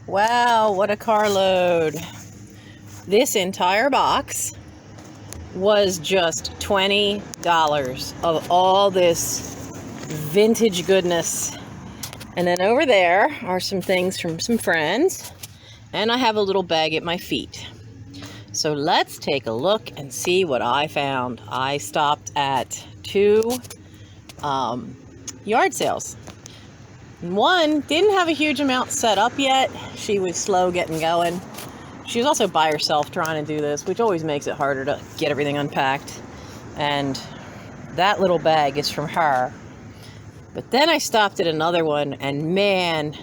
Wow, what a carload. This entire box was just $20 of all this vintage goodness. And then over there are some things from some friends. And I have a little bag at my feet. So let's take a look and see what I found. I stopped at two yard sales. One didn't have a huge amount set up yet. She was slow getting going. She was also by herself trying to do this, which always makes it harder to get everything unpacked. And that little bag is from her. But then I stopped at another one, and man,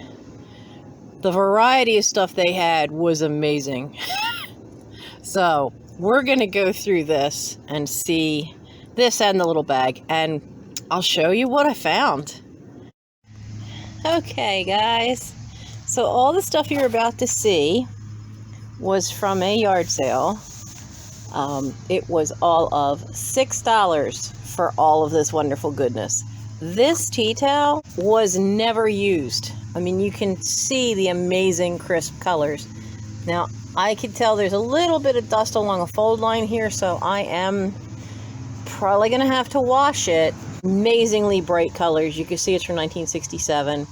the variety of stuff they had was amazing. So we're going to go through this and see this and the little bag, and I'll show you what I found. Okay, guys, so all the stuff you're about to see was from a yard sale. It was all of $6 for all of this wonderful goodness. This tea towel was never used. I mean, you can see the amazing crisp colors. Now, I can tell there's a little bit of dust along a fold line here, so I am probably going to have to wash it. Amazingly bright colors. You can see it's from 1967.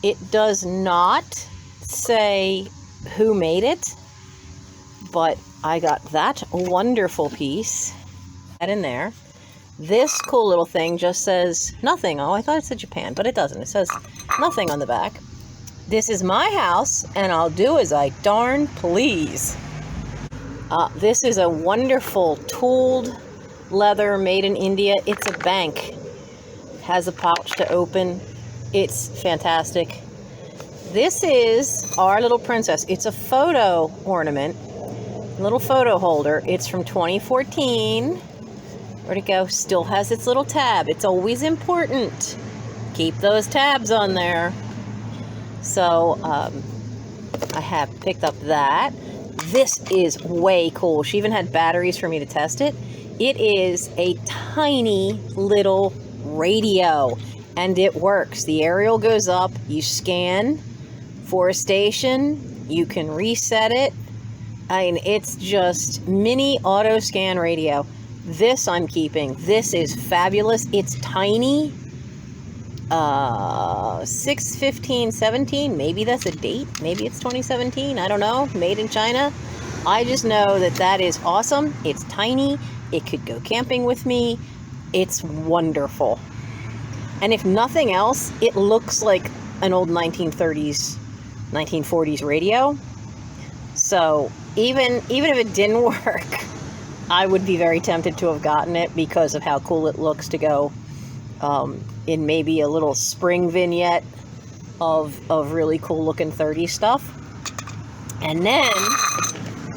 It does not say who made it, but I got that wonderful piece. That in there. This cool little thing just says nothing. Oh, I thought it said Japan, but it doesn't. It says nothing on the back. This is my house, and I'll do as I darn please. This is a wonderful tooled leather made in India. It's a bank. It has a pouch to open. It's fantastic. This is our little princess. It's a photo ornament, little photo holder. It's from 2014. Where'd it go? Still has its little tab. It's always important. Keep those tabs on there. So I have picked up that. This is way cool. She even had batteries for me to test it. It is a tiny little radio, and it works. The aerial goes up, you scan for a station, you can reset it. I mean, it's just mini auto scan radio. This I'm keeping. This is fabulous. It's tiny. 6/15/17, maybe that's a date, maybe it's 2017, I don't know, made in China. I just know that that is awesome. It's tiny, it could go camping with me, it's wonderful. And if nothing else, it looks like an old 1930s, 1940s radio. So even if it didn't work, I would be very tempted to have gotten it because of how cool it looks to go in maybe a little spring vignette of really cool looking 30s stuff. And then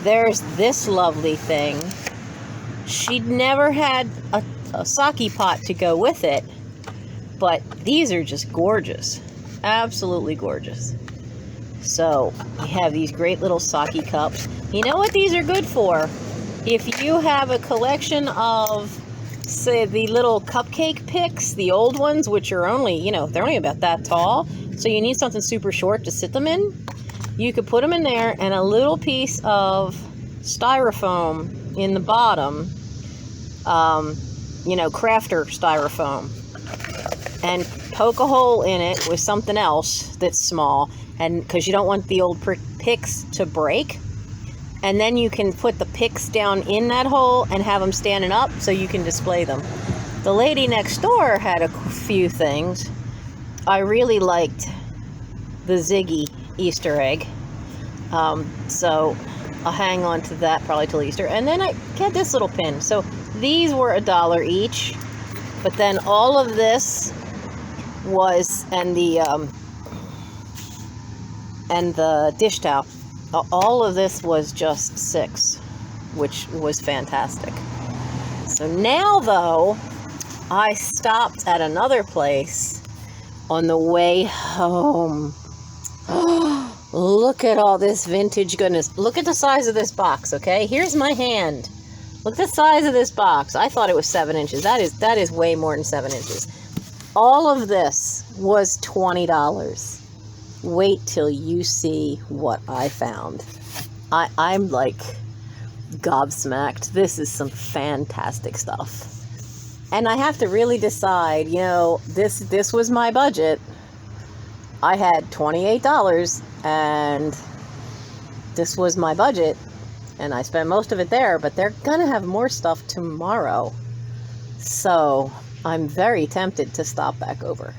there's this lovely thing. She'd never had a sake pot to go with it, but these are just gorgeous. Absolutely gorgeous. So we have these great little sake cups. You know what these are good for? If you have a collection of, say, the little cupcake picks, the old ones, which are only, they're only about that tall, so you need something super short to sit them in, you could put them in there, and a little piece of styrofoam in the bottom, crafter styrofoam, and poke a hole in it with something else that's small, and because you don't want the old picks to break. And then you can put the picks down in that hole and have them standing up so you can display them. The lady next door had a few things. I really liked the Ziggy Easter egg. So I'll hang on to that probably till Easter. And then I get this little pin. So these were $1 each. But then all of this was, and the dish towel. All of this was just $6, which was fantastic. So now, though, I stopped at another place on the way home. Look at all this vintage goodness. Look at the size of this box, okay? Here's my hand. Look at the size of this box. I thought it was 7 inches. That is way more than 7 inches. All of this was $20. Wait till you see what I found. I'm like gobsmacked. This is some fantastic stuff. And I have to really decide, you know, this was my budget. I had $28 and this was my budget and I spent most of it there, but they're gonna have more stuff tomorrow. So I'm very tempted to stop back over.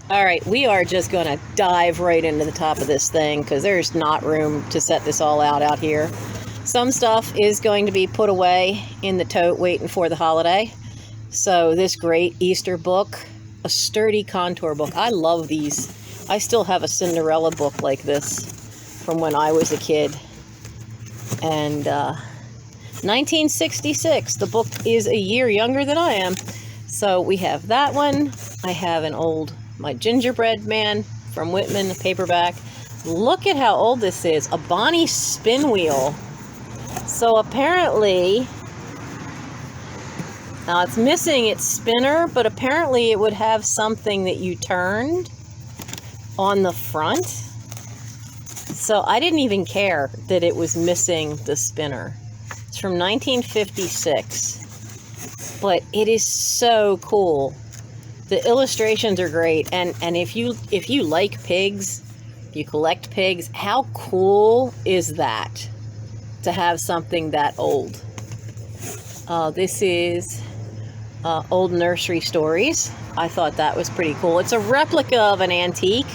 All right, we are just gonna dive right into the top of this thing because there's not room to set this all out here. Some stuff is going to be put away in the tote waiting for the holiday. So this great Easter book, a sturdy contour book. I love these. I still have a Cinderella book like this from when I was a kid. And 1966, the book is a year younger than I am. So we have that one. I have my gingerbread man from Whitman, a paperback. Look at how old this is. A Bonnie spin wheel. So apparently, now it's missing its spinner, but apparently it would have something that you turned on the front. So I didn't even care that it was missing the spinner. It's from 1956, but it is so cool. The illustrations are great, and if you like pigs, you collect pigs, how cool is that to have something that old? This is Old Nursery Stories. I thought that was pretty cool. It's a replica of an antique,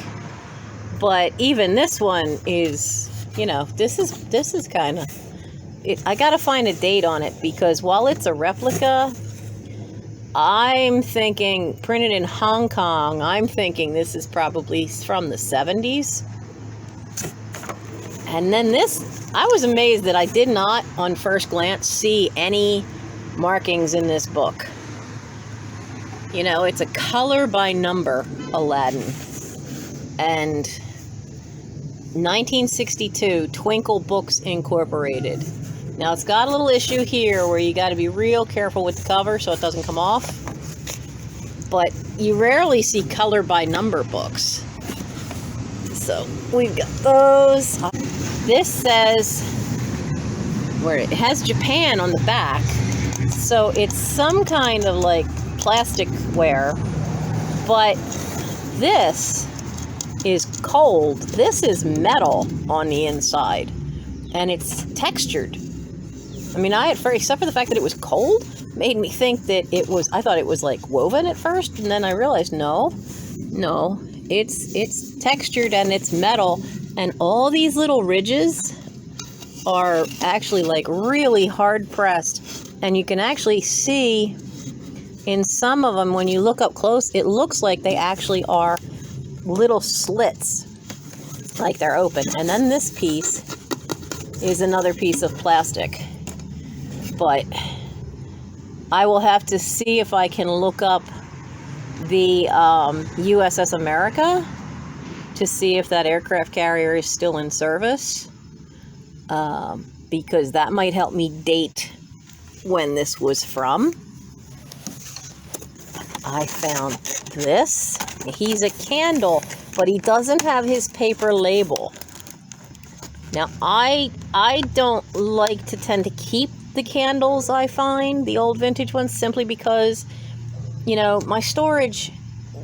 but even this one is, you know, this is kind of, I gotta find a date on it because while it's a replica, I'm thinking printed in Hong Kong. I'm thinking this is probably from the 70s. And then this, I was amazed that I did not on first glance see any markings in this book. You know, it's a color by number Aladdin. And 1962, Twinkle Books Incorporated. Now it's got a little issue here where you got to be real careful with the cover so it doesn't come off. But you rarely see color by number books. So we've got those. This says, where it has Japan on the back. So it's some kind of like plasticware, but this is cold. This is metal on the inside, and it's textured. I mean, except for the fact that it was cold, made me think that I thought it was like woven at first, and then I realized, no, it's textured and it's metal, and all these little ridges are actually like really hard pressed, and you can actually see in some of them, when you look up close, it looks like they actually are little slits, like they're open. And then this piece is another piece of plastic. But I will have to see if I can look up the USS America to see if that aircraft carrier is still in service, because that might help me date when this was from. I found this. He's a candle, but he doesn't have his paper label. Now, I don't like to tend to keep the candles, I find, the old vintage ones, simply because, you know, my storage,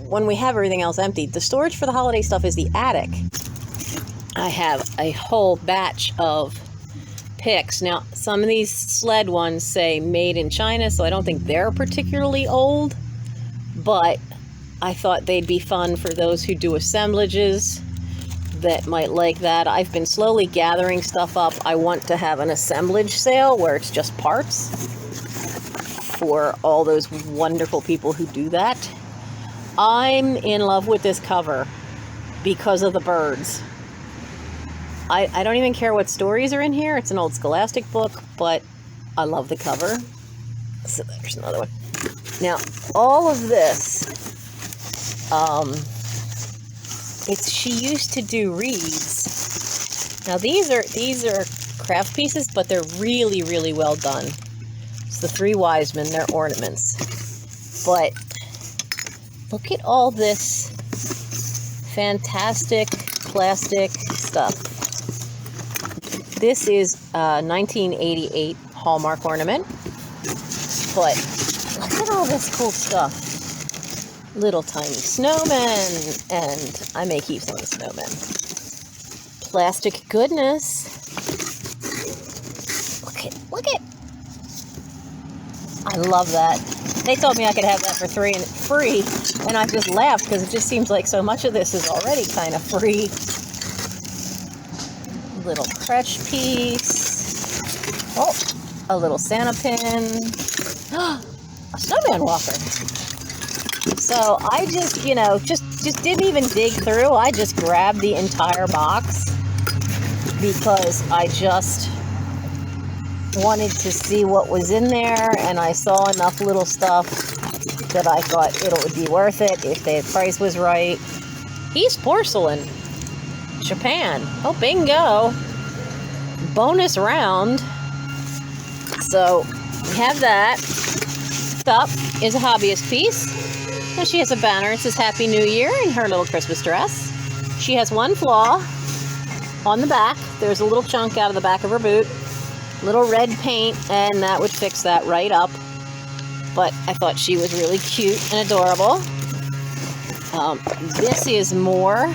when we have everything else empty, the storage for the holiday stuff is the attic. I have a whole batch of picks. Now, some of these sled ones say made in China, so I don't think they're particularly old, but I thought they'd be fun for those who do assemblages that might like that. I've been slowly gathering stuff up. I want to have an assemblage sale where it's just parts for all those wonderful people who do that. I'm in love with this cover because of the birds. I don't even care what stories are in here. It's an old Scholastic book, but I love the cover. So there's another one. Now, all of this, she used to do reeds. Now these are craft pieces, but they're really, really well done. It's the Three Wise Men, they're ornaments. But look at all this fantastic plastic stuff. This is 1988 Hallmark ornament. But look at all this cool stuff. Little tiny snowmen, and I may keep some of the snowmen. Plastic goodness. Look it. I love that. They told me I could have that for free, and I just laughed because it just seems like so much of this is already kind of free. Little crutch piece. Oh, a little Santa pin. A snowman walker. So I just, you know, just didn't even dig through. I just grabbed the entire box because I just wanted to see what was in there, and I saw enough little stuff that I thought it would be worth it if the price was right. He's porcelain. Japan. Oh, bingo. Bonus round. So we have that. Up is a hobbyist piece. And she has a banner. It says Happy New Year in her little Christmas dress. She has one flaw on the back. There's a little chunk out of the back of her boot. Little red paint, and that would fix that right up. But I thought she was really cute and adorable. This is more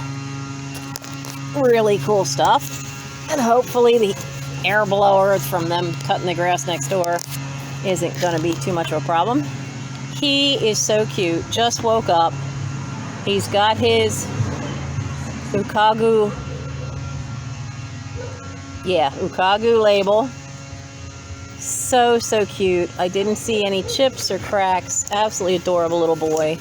really cool stuff. And hopefully the air blower from them cutting the grass next door isn't going to be too much of a problem. He is so cute. Just woke up. He's got his Ukagu label. So cute. I didn't see any chips or cracks. Absolutely adorable little boy.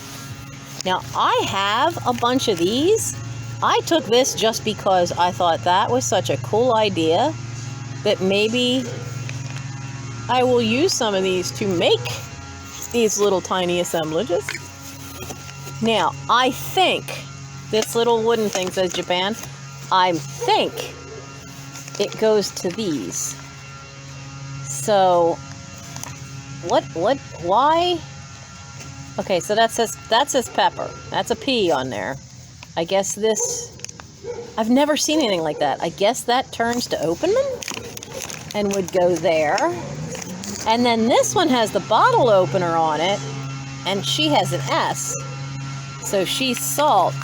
Now, I have a bunch of these. I took this just because I thought that was such a cool idea that maybe I will use some of these to make these little tiny assemblages. Now, I think this little wooden thing says Japan. I think it goes to these. So, why? Okay, so that says pepper. That's a P on there. I guess this, I've never seen anything like that. I guess that turns to open them and would go there. And then this one has the bottle opener on it, and she has an S. So she's salt.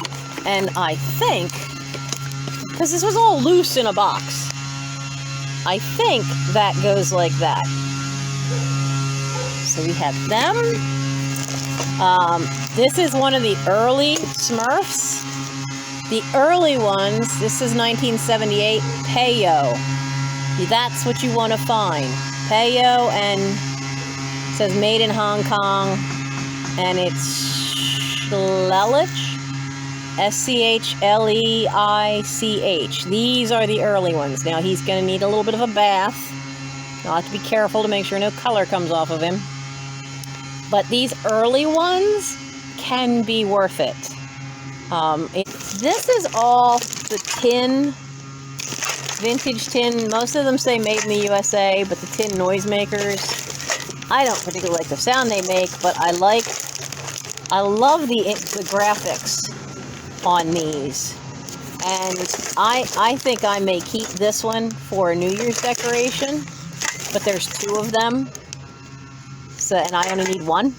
And I think, because this was all loose in a box, I think that goes like that. So we have them. This is one of the early Smurfs. The early ones, this is 1978, Peyo. That's what you want to find. Peyo, and it says made in Hong Kong, and it's Schleich, S-C-H-L-E-I-C-H. These are the early ones. Now he's going to need a little bit of a bath. I'll have to be careful to make sure no color comes off of him. But these early ones can be worth it. This is all the tin, vintage tin. Most of them say made in the USA, but the tin noisemakers, I don't particularly like the sound they make, but I love the graphics on these. And I think I may keep this one for a New Year's decoration, but there's two of them. So, and I only need one.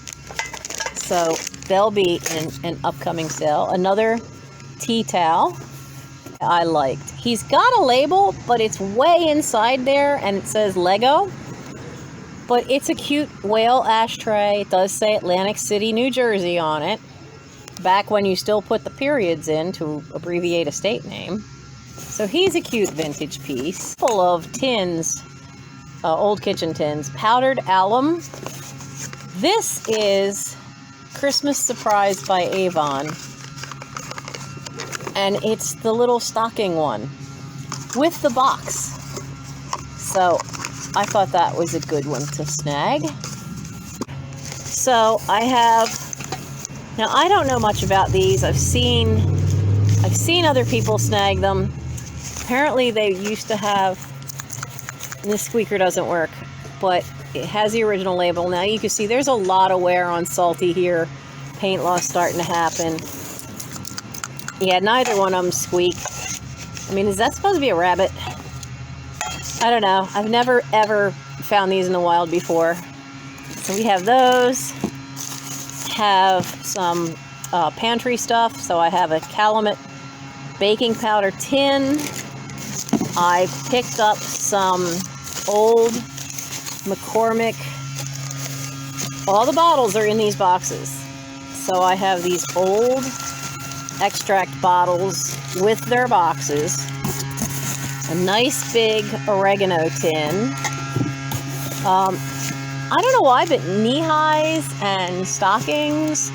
So they'll be in an upcoming sale. Another tea towel I liked. He's got a label, but it's way inside there, and it says Lego. But it's a cute whale ashtray. It does say Atlantic City, New Jersey on it. Back when you still put the periods in to abbreviate a state name. So he's a cute vintage piece. Full of tins, old kitchen tins. Powdered alum. This is Christmas Surprise by Avon. And it's the little stocking one with the box. So I thought that was a good one to snag. So I have, now I don't know much about these. I've seen other people snag them. Apparently they used to have, this squeaker doesn't work, but it has the original label. Now you can see there's a lot of wear on Salty here. Paint loss starting to happen. Yeah, neither one of them squeak. I mean, is that supposed to be a rabbit? I don't know. I've never ever found these in the wild before. So we have those. Have some pantry stuff. So I have a Calumet baking powder tin. I picked up some old McCormick. All the bottles are in these boxes. So I have these old extract bottles with their boxes. A nice big oregano tin. I don't know why, but knee-highs and stockings,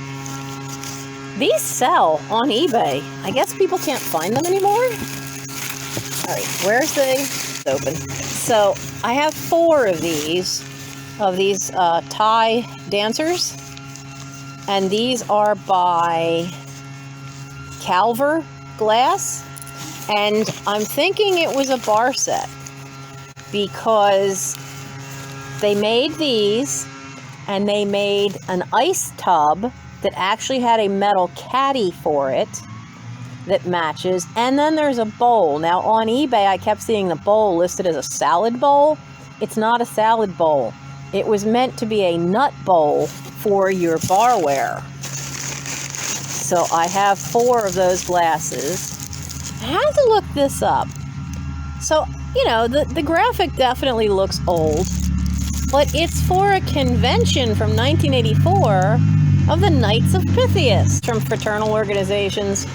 these sell on eBay. I guess people can't find them anymore. All right, where's it's open. So I have 4 of these Thai dancers, and these are by Calver Glass, and I'm thinking it was a bar set because they made these, and they made an ice tub that actually had a metal caddy for it that matches, and then there's a bowl. Now on eBay I kept seeing the bowl listed as a salad bowl. It's not a salad bowl. It was meant to be a nut bowl for your barware. So I have 4 of those glasses. I had to look this up. So, you know, the graphic definitely looks old, but it's for a convention from 1984 of the Knights of Pythias from fraternal organizations.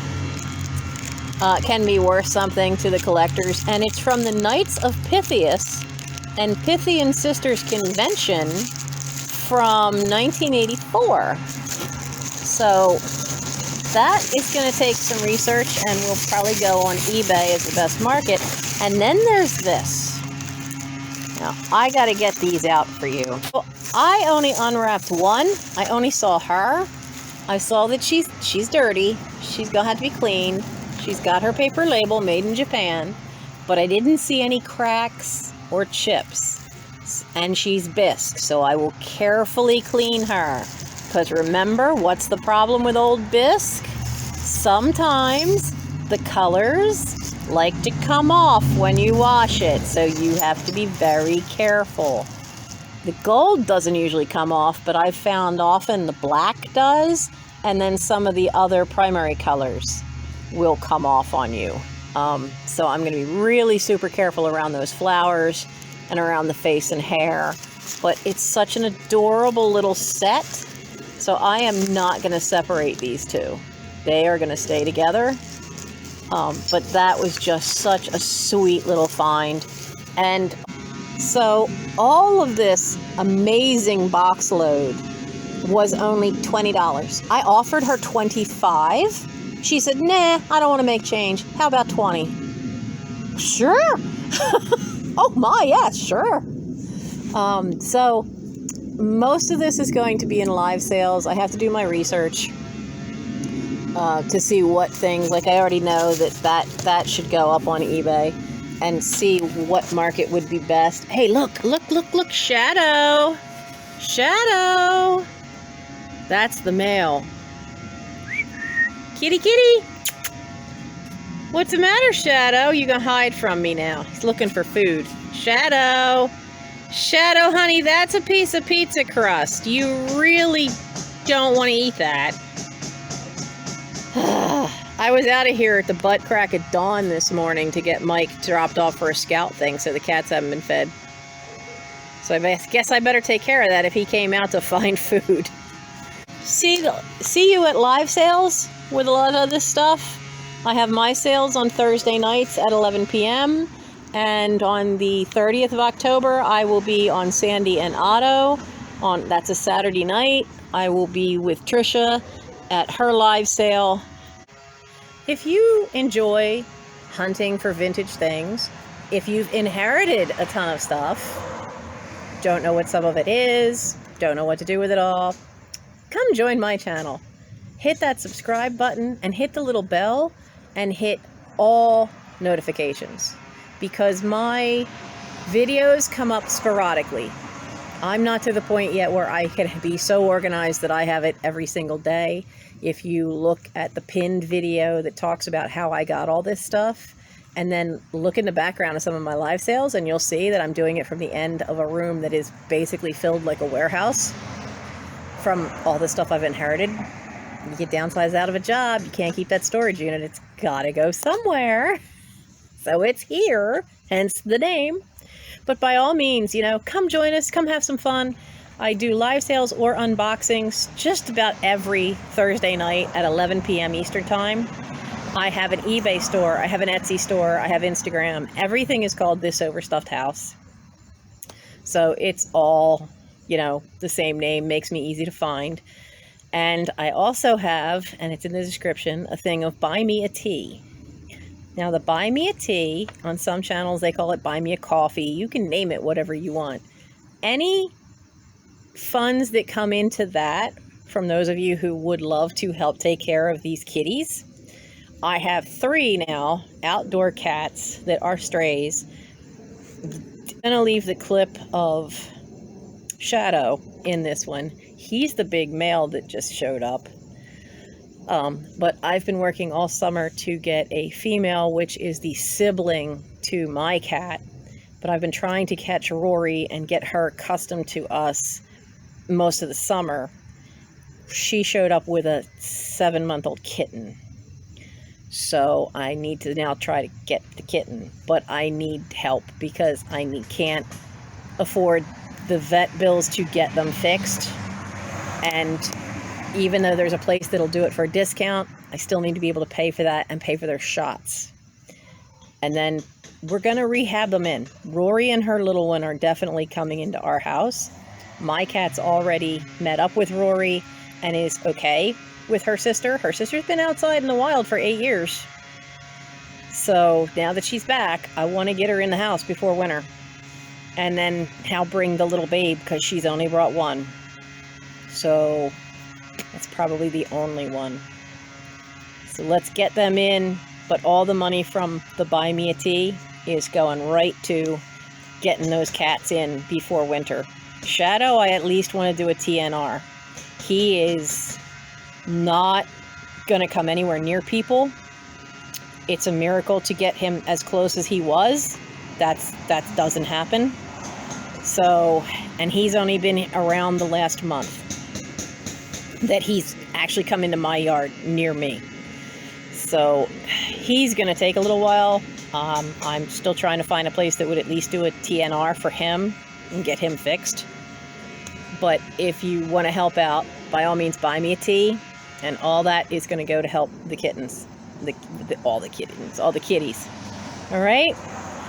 Can be worth something to the collectors, and it's from the Knights of Pythias and Pythian Sisters Convention from 1984. So that is going to take some research, and will probably go on eBay as the best market. And then there's this. Now, I got to get these out for you. Well, I only unwrapped one. I only saw her. I saw that she's dirty. She's going to have to be cleaned. She's got her paper label, made in Japan. But I didn't see any cracks or chips. And she's bisque, so I will carefully clean her. Because remember, what's the problem with old bisque? Sometimes the colors like to come off when you wash it, so you have to be very careful. The gold doesn't usually come off, but I've found often the black does, and then some of the other primary colors will come off on you. So I'm going to be really super careful around those flowers and around the face and hair. But it's such an adorable little set, so I am not going to separate these two. They are going to stay together. But that was just such a sweet little find. And so all of this amazing box load was only $20. I offered her $25. She said, nah, I don't want to make change. How about 20? Sure. Oh my, yes, sure. So most of this is going to be in live sales. I have to do my research to see what things, like I already know that should go up on eBay, and see what market would be best. Hey, look, Shadow. Shadow. That's the male. Kitty, kitty. What's the matter, Shadow? You gonna hide from me now? He's looking for food. Shadow. Shadow, honey, that's a piece of pizza crust. You really don't want to eat that. I was out of here at the butt crack of dawn this morning to get Mike dropped off for a scout thing, so the cats haven't been fed. So I guess I better take care of that if he came out to find food. See you at live sales with a lot of this stuff. I have my sales on Thursday nights at 11 p.m. And on the 30th of October, I will be on Sandy and Otto. That's a Saturday night. I will be with Trisha at her live sale. If you enjoy hunting for vintage things, if you've inherited a ton of stuff, don't know what some of it is, don't know what to do with it all, come join my channel. Hit that subscribe button and hit the little bell and hit all notifications, because my videos come up sporadically. I'm not to the point yet where I can be so organized that I have it every single day. If you look at the pinned video that talks about how I got all this stuff, and then look in the background of some of my live sales, and you'll see that I'm doing it from the end of a room that is basically filled like a warehouse from all the stuff I've inherited. You get downsized out of a job, you can't keep that storage unit. It's gotta go somewhere. So it's here, hence the name. But by all means, you know, come join us, come have some fun. I do live sales or unboxings just about every Thursday night at 11 p.m. Eastern Time. I have an eBay store, I have an Etsy store, I have Instagram. Everything is called Thisoverstuffedhouse. So it's all, you know, the same name, makes me easy to find. And I also have, and it's in the description, a thing of buy me a tea. Now the buy me a tea, on some channels they call it buy me a coffee. You can name it whatever you want. Any funds that come into that, from those of you who would love to help take care of these kitties, I have 3 now, outdoor cats that are strays. I'm gonna leave the clip of Shadow in this one. He's the big male that just showed up. But I've been working all summer to get a female, which is the sibling to my cat. But I've been trying to catch Rory and get her accustomed to us most of the summer. She showed up with a 7-month-old kitten. So I need to now try to get the kitten. But I need help because I can't afford the vet bills to get them fixed. And even though there's a place that'll do it for a discount, I still need to be able to pay for that and pay for their shots. And then we're going to rehab them in. Rory and her little one are definitely coming into our house. My cat's already met up with Rory and is okay with her sister. Her sister's been outside in the wild for 8 years. So now that she's back, I want to get her in the house before winter. And then I'll bring the little babe because she's only brought one. So that's probably the only one. So let's get them in. But all the money from the Buy Me a Tea is going right to getting those cats in before winter. Shadow, I at least want to do a TNR. He is not going to come anywhere near people. It's a miracle to get him as close as he was. That doesn't happen. So, and he's only been around the last month that he's actually come into my yard near me. So he's going to take a little while. I'm still trying to find a place that would at least do a TNR for him and get him fixed. But if you want to help out, by all means, buy me a tea. And all that is going to go to help the kittens. All the kittens, all the kitties. All right?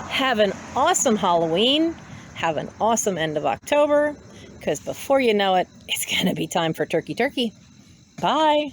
Have an awesome Halloween. Have an awesome end of October. Because before you know it, it's going to be time for turkey. Bye.